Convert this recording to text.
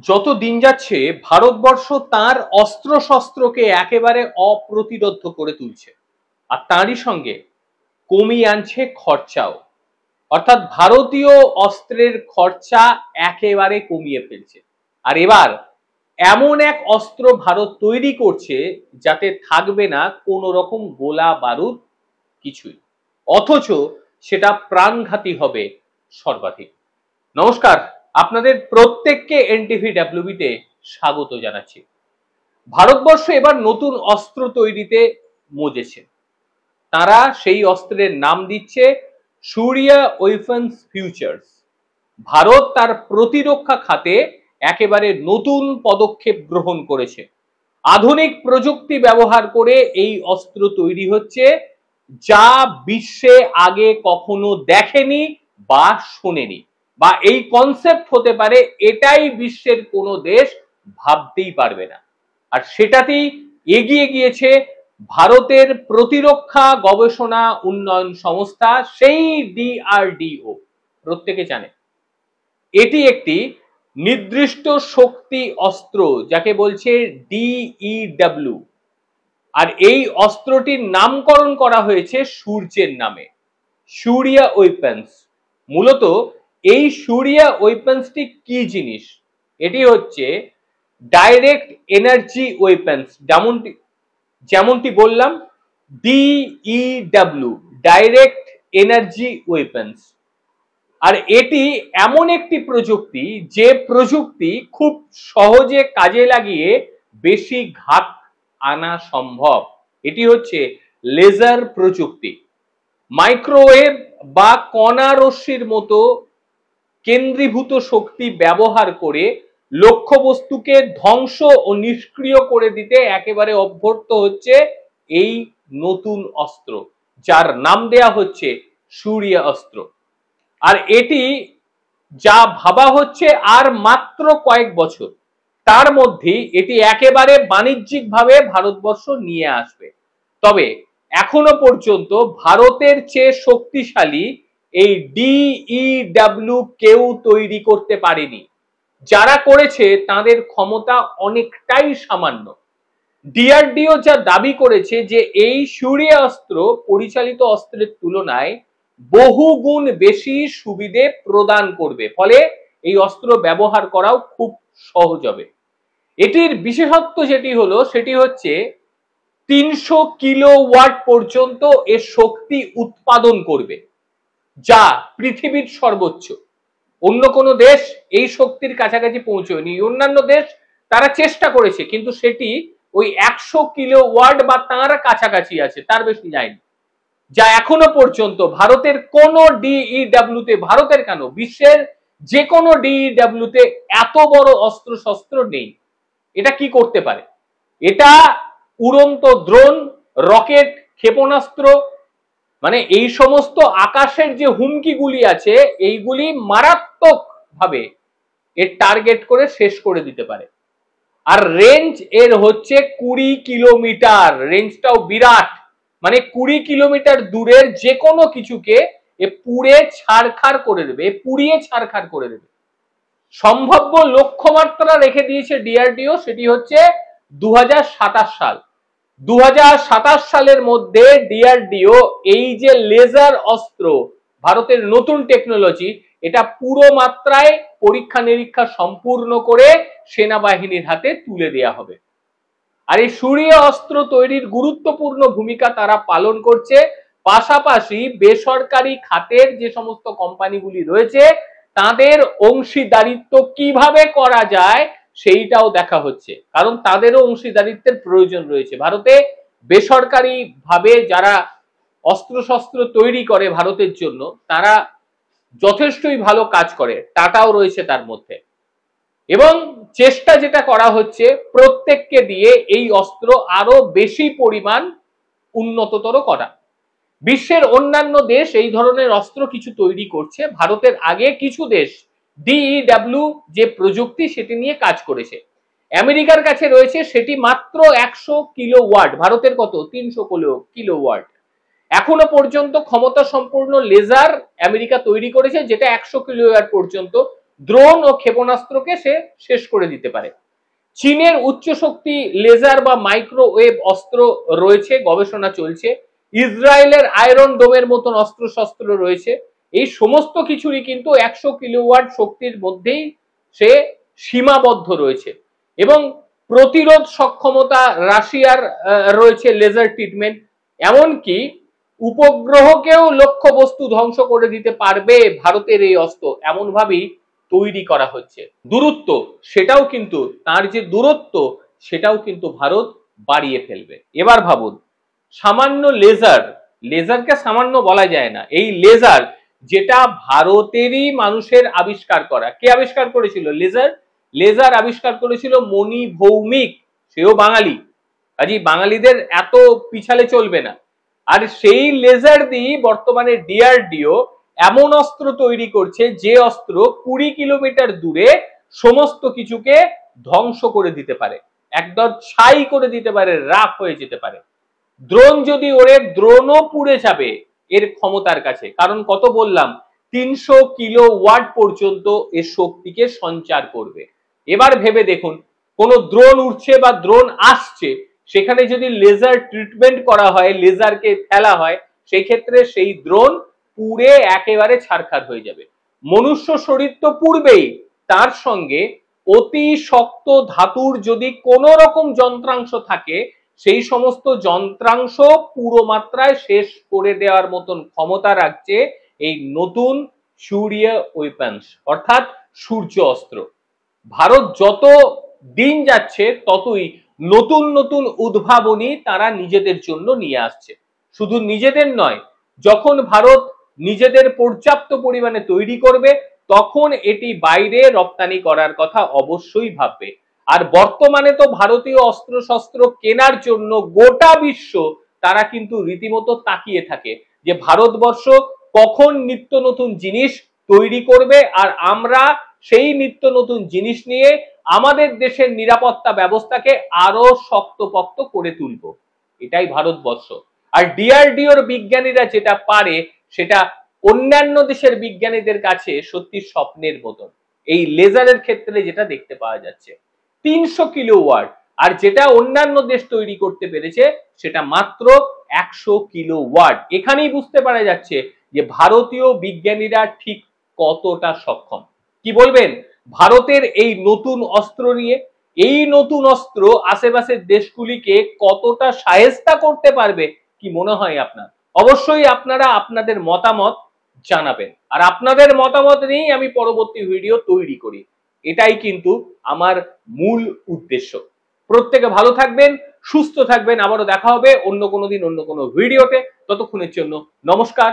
যত দিন যাচ্ছে ভারতবর্ষ তার অস্ত্র শস্ত্রকে একেবারে অপ্রতিরোধ্য করে তুলছে, আর তারই সঙ্গে কমিয়ে আনছে খরচাও। অর্থাৎ ভারতীয় অস্ত্রের খরচা একেবারে কমিয়ে ফেলছে। আর এবার এমন এক অস্ত্র ভারত তৈরি করছে যাতে থাকবে না কোনো রকম গোলা বারুদ কিছুই, অথচ সেটা প্রাণঘাতী হবে সর্বাধিক। নমস্কার, আপনাদের প্রত্যেককে এনটিভি ডাব্লিউবিতে স্বাগত জানাচ্ছি। ভারতবর্ষ এবার নতুন অস্ত্র তৈরিতে মজেছে। তারা সেই অস্ত্রের নাম দিচ্ছে সূর্যা ওয়েপন্স ফিউচার্স। ভারত তার প্রতিরক্ষা খাতে একেবারে নতুন পদক্ষেপ গ্রহণ করেছে। আধুনিক প্রযুক্তি ব্যবহার করে এই অস্ত্র তৈরি হচ্ছে, যা বিশ্বে আগে কখনো দেখেনি বা শোনেনি, বা এই কনসেপ্ট হতে পারে এটাই বিশ্বের কোনো দেশ ভাবতেই পারবে না। আর সেটাতেই এগিয়ে গিয়েছে ভারতের প্রতিরক্ষা গবেষণা উন্নয়ন সংস্থা, সেই ডিআরডিও। প্রত্যেকে জানে এটি একটি নির্দিষ্ট শক্তি অস্ত্র, যাকে বলছে ডিইডব্লিউ। আর এই অস্ত্রটির নামকরণ করা হয়েছে সূর্যের নামে, সূর্যা ওয়েপন্স। মূলত এই সূর্যা ওয়েপন্সটি কি জিনিস? এটি হচ্ছে ডাইরেক্ট এনার্জি ওয়েপন্স, যেমনটি বললাম, ডিইডব্লিউ, ডাইরেক্ট এনার্জি ওয়েপন্স। আর এটি এমন একটি প্রযুক্তি যে প্রযুক্তি খুব সহজে কাজে লাগিয়ে বেশি ঘাত আনা সম্ভব। এটি হচ্ছে লেজার প্রযুক্তি। মাইক্রোওয়েভ বা কণা রশ্মির মতো কেন্দ্রীভূত শক্তি ব্যবহার করে লক্ষ্যবস্তুকে ধ্বংস ও নিষ্ক্রিয় করে দিতে একেবারে অভ্যর্থ হচ্ছে এই নতুন অস্ত্র, যার নাম দেয়া হচ্ছে সূর্যা অস্ত্র। আর এটি যা ভাবা হচ্ছে আর মাত্র কয়েক বছর, তার মধ্যেই এটি একেবারে বাণিজ্যিকভাবে ভারতবর্ষ নিয়ে আসবে। তবে এখনো পর্যন্ত ভারতের চেয়ে শক্তিশালী এই ডিইডব্লিউ কেউ তৈরি করতে পারেনি। যারা করেছে তাদের ক্ষমতা অনেকটাই সামান্য। ডিআরডিও যা দাবি করেছে যে এই সূর্যা অস্ত্র পরিচালিত অস্ত্রের তুলনায় বহু গুণ বেশি সুবিধে প্রদান করবে, ফলে এই অস্ত্র ব্যবহার করাও খুব সহজ হবে। এটির বিশেষত্ব যেটি হলো সেটি হচ্ছে 300 কিলোওয়াট পর্যন্ত এর শক্তি উৎপাদন করবে, যা পৃথিবীর সর্বোচ্চ। অন্য কোনো দেশ এই শক্তির কাছাকাছি পৌঁছয়নি। অন্যান্য দেশ তারা চেষ্টা করেছে, কিন্তু সেটি ওই 100 কিলোওয়াট বা তার কাছাকাছি আছে, তার বেশি যায়নি। যা এখনো পর্যন্ত ভারতের কোন ডিইডব্লিউতে, ভারতের কেন, বিশ্বের যে কোনো ডিইডব্লিউতে এত বড় অস্ত্র শস্ত্র নেই। এটা কি করতে পারে? এটা উড়ন্ত ড্রোন, রকেট, ক্ষেপণাস্ত্র, মানে এই সমস্ত আকাশের যে হুমকিগুলি আছে এইগুলি মারাত্মক ভাবে এর টার্গেট করে শেষ করে দিতে পারে। আর রেঞ্জ এর হচ্ছে 20 কিলোমিটার, রেঞ্জটাও বিরাট। মানে 20 কিলোমিটার দূরের যে কোনো কিছুকে এ পুড়ে ছারখার করে দেবে, পুড়িয়ে ছারখার করে দেবে। সম্ভাব্য লক্ষ্যমাত্রা রেখে দিয়েছে ডিআরডিও, সেটি হচ্ছে 2027 সাল। 2027 সালের মধ্যে ডিআরডিও এই যে লেজার অস্ত্র, ভারতের নতুন টেকনোলজি, এটা পুরো মাত্রায় পরীক্ষা নিরীক্ষা সম্পূর্ণ করে সেনাবাহিনীর হাতে তুলে দেয়া হবে। আর এই সূর্যা অস্ত্র তৈরির গুরুত্বপূর্ণ ভূমিকা তারা পালন করছে। পাশাপাশি বেসরকারি খাতের যে সমস্ত কোম্পানিগুলি রয়েছে তাদের অংশীদারিত্ব কিভাবে করা যায় সেইটাও দেখা হচ্ছে, কারণ তাদেরও অংশীদারিত্বের প্রয়োজন রয়েছে। ভারতে বেসরকারি ভাবে যারা অস্ত্রশস্ত্র তৈরি করে ভারতের জন্য, তারা যথেষ্টই ভালো কাজ করে, টাটাও রয়েছে তার মধ্যে। এবং চেষ্টা যেটা করা হচ্ছে প্রত্যেককে দিয়ে এই অস্ত্র আরো বেশি পরিমাণ উন্নততর করা। বিশ্বের অন্যান্য দেশ এই ধরনের অস্ত্র কিছু তৈরি করছে, ভারতের আগে কিছু দেশ ডিইডব্লিউ যে প্রযুক্তি সেটি নিয়ে কাজ করেছে। আমেরিকার কাছে রয়েছে সেটি মাত্র 100 কিলোওয়াট, ভারতের কত? 300 কিলোওয়াট। এখনো পর্যন্ত ক্ষমতা সম্পূর্ণ লেজার আমেরিকা তৈরি করেছে, যেটা 100 কিলোওয়াট পর্যন্ত দ্রোণ ও ক্ষেপণাস্ত্রকে সে শেষ করে দিতে পারে। চীনের উচ্চ শক্তি লেজার বা মাইক্রোওয়েভ অস্ত্র রয়েছে, গবেষণা চলছে। ইসরায়েলের আয়রন ডোমের মতন অস্ত্র শস্ত্র রয়েছে। এই সমস্ত কিছুরই কিন্তু 100 কিলোওয়াট শক্তির মধ্যেই সে সীমাবদ্ধ রয়েছে। এবং প্রতিরোধ সক্ষমতা রাশিয়ার রয়েছে, লেজার ট্রিটমেন্ট, এমনকি উপগ্রহকেও লক্ষ্য বস্তু ধ্বংস করে দিতে পারবে ভারতের এই অস্ত্র, এমন ভাবেই তৈরি করা হচ্ছে। দূরত্ব, সেটাও কিন্তু তার যে দূরত্ব সেটাও কিন্তু ভারত বাড়িয়ে ফেলবে। এবার ভাবুন, সামান্য লেজার, লেজারকে সামান্য বলা যায় না, এই লেজার যেটা ভারতেরই মানুষের আবিষ্কার করা। কে আবিষ্কার করেছিল লেজার? লেজার আবিষ্কার করেছিল মণি ভৌমিক, সেও বাঙালি। কাজেই বাঙালিদের এত পিছালে চলবে না। আর সেই লেজার দিয়ে বর্তমানে ডিআরডিও এমন অস্ত্র তৈরি করছে যে অস্ত্র 20 কিলোমিটার দূরে সমস্ত কিছুকে ধ্বংস করে দিতে পারে, একদম ছাই করে দিতে পারে, রাখ হয়ে যেতে পারে। দ্রোণ যদি ওরে, দ্রোণও পুড়ে যাবে এর ক্ষমতার কাছে। কারণ কত বললাম, 300 কিলোওয়াট পর্যন্ত এর শক্তিকে সঞ্চার করবে। এবার ভেবে দেখুন, কোন দ্রোণ উঠছে বা দ্রোণ আসছে, সেখানে যদি লেজার ট্রিটমেন্ট করা হয়, লেজারকে ফেলা হয়, সেই ক্ষেত্রে সেই দ্রোণ পুড়ে একেবারে ছারখার হয়ে যাবে। মনুষ্য শরীর তো পুড়বেই, তার সঙ্গে অতি শক্ত ধাতুর যদি কোন রকম যন্ত্রাংশ থাকে, সেই সমস্ত যন্ত্রাংশ পুরো মাত্রায় শেষ করে দেওয়ার মতন ক্ষমতা রাখছে এই নতুন সূর্য ওয়েপন্স, অর্থাৎ সূর্য অস্ত্র। ভারত যত দিন যাচ্ছে ততই নতুন নতুন উদ্ভাবনী তারা নিজেদের জন্য নিয়ে আসছে। শুধু নিজেদের নয়, যখন ভারত নিজেদের পর্যাপ্ত পরিমাণে তৈরি করবে, তখন এটি বাইরে রপ্তানি করার কথা অবশ্যই ভাববে। আর বর্তমানে তো ভারতীয় অস্ত্র শস্ত্র কেনার জন্য গোটা বিশ্ব তারা কিন্তু রীতিমতো তাকিয়ে থাকে যে ভারতবর্ষ কখন নিত্য নতুন জিনিস তৈরি করবে, আর আমরা সেই নিত্য নতুন জিনিস নিয়ে আমাদের দেশের নিরাপত্তা ব্যবস্থাকে আরো শক্তপোক্ত করে তুলব। এটাই ভারতবর্ষ। আর ডিআরডিওর বিজ্ঞানীরা যেটা পারে, সেটা অন্যান্য দেশের বিজ্ঞানীদের কাছে সত্যি স্বপ্নের মতন। এই লেজারের ক্ষেত্রে যেটা দেখতে পাওয়া যাচ্ছে 300 কিলোওয়াট, আর যেটা অন্যান্য দেশ তৈরি করতে পেরেছে সেটা মাত্র 100 কিলোওয়াট। এখানেই বুঝতে পারা যাচ্ছে যে ভারতীয় বিজ্ঞানীরা ঠিক কতটা সক্ষম। কি বলবেন ভারতের এই নতুন অস্ত্র নিয়ে? এই নতুন অস্ত্র আশেপাশের দেশগুলিকে কতটা শায়েস্তা করতে পারবে, কি মনে হয় আপনার? অবশ্যই আপনারা আপনাদের মতামত জানাবেন, আর আপনাদের মতামত নিয়েই আমি পরবর্তী ভিডিও তৈরি করি। এটাই কিন্তু আমার মূল উদ্দেশ্য। প্রত্যেকে ভালো থাকবেন, সুস্থ থাকবেন। আবারও দেখা হবে অন্য কোনো দিন অন্য কোনো ভিডিওতে। ততক্ষণের জন্য নমস্কার।